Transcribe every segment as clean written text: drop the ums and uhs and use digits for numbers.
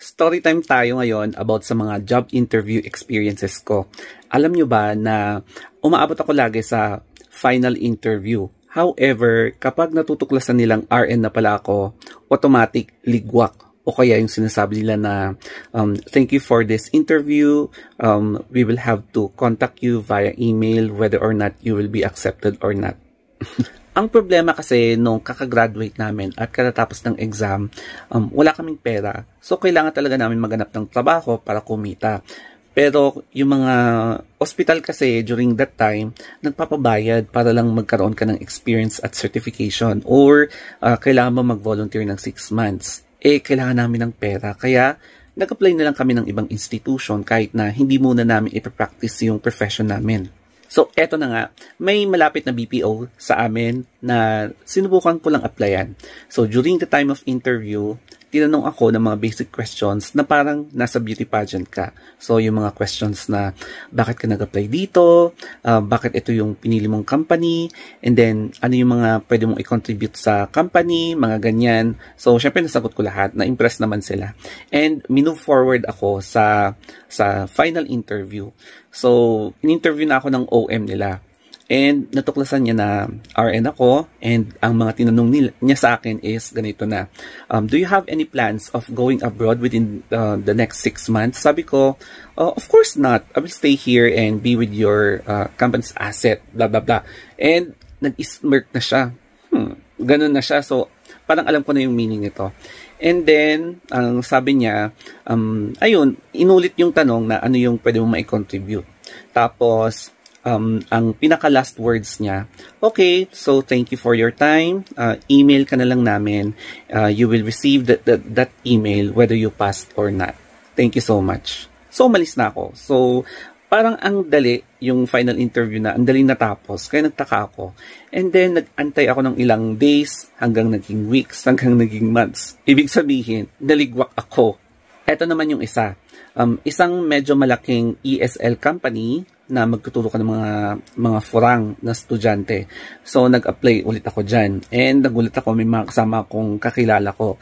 Storytime tayo ngayon about sa mga job interview experiences ko. Alam nyo ba na umaabot ako lagi sa final interview. However, kapag natutuklasan nilang RN na pala ako, automatic ligwak. O kaya yung sinasabi nila na, thank you for this interview. We will have to contact you via email whether or not you will be accepted or not. Ang problema kasi nung kakagraduate namin at katatapos ng exam, wala kaming pera. So, kailangan talaga namin maghanap ng trabaho para kumita. Pero yung mga hospital kasi during that time, nagpapabayad para lang magkaroon ka ng experience at certification or kailangan mo mag-volunteer ng 6 months. Kailangan namin ng pera. Kaya, nag-apply na lang kami ng ibang institution kahit na hindi muna namin ipapractice yung profession namin. So, eto na nga, may malapit na BPO sa amin na sinubukan ko lang applyan. So, during the time of interview, tinanong ako ng mga basic questions na parang nasa beauty pageant ka. So, yung mga questions na bakit ka nag-apply dito, bakit ito yung pinili mong company, and then ano yung mga pwede mong i-contribute sa company, mga ganyan. So, syempre nasagot ko lahat, na-impress naman sila. And minove forward ako sa final interview. So, in-interview na ako ng OM nila. And natuklasan niya na RN ako and ang mga tinanong niya sa akin is ganito na, do you have any plans of going abroad within the next 6 months? Sabi ko, of course not. I will stay here and be with your company's asset, blah, blah, blah. And nag-smirk na siya. Ganun na siya. So, parang alam ko na yung meaning nito. And then, ang sabi niya, ayun, inulit yung tanong na ano yung pwede mong mai-contribute. Tapos, ang pinaka-last words niya, okay, so thank you for your time. Email ka na lang namin. You will receive that email whether you passed or not. Thank you so much. So, umalis na ako. So, parang ang dali yung final interview na, ang dali natapos. Kaya nagtaka ako. And then, nag-antay ako ng ilang days, hanggang naging weeks, hanggang naging months. Ibig sabihin, naligwak ako. Ito naman yung isa. Isang medyo malaking ESL company na magtuturo ka ng mga furang na estudyante. So, nag-apply ulit ako dyan. And nagulat ako, may mga kasama akong kakilala ko.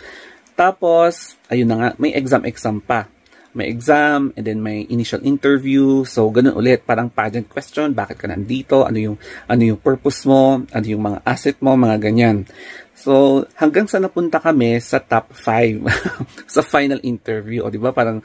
Tapos, ayun na nga, may exam pa. May exam, and then may initial interview. So, ganun ulit, parang pageant question, bakit ka nandito, ano yung purpose mo, ano yung mga asset mo, mga ganyan. So, hanggang sa napunta kami sa top 5 sa final interview. O, di ba? Parang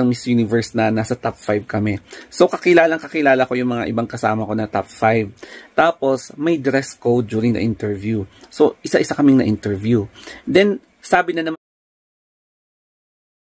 Miss Universe na nasa top 5 kami. So, kakilala ko yung mga ibang kasama ko na top 5. Tapos, may dress code during the interview. So, isa-isa kaming na-interview. Then, sabi na naman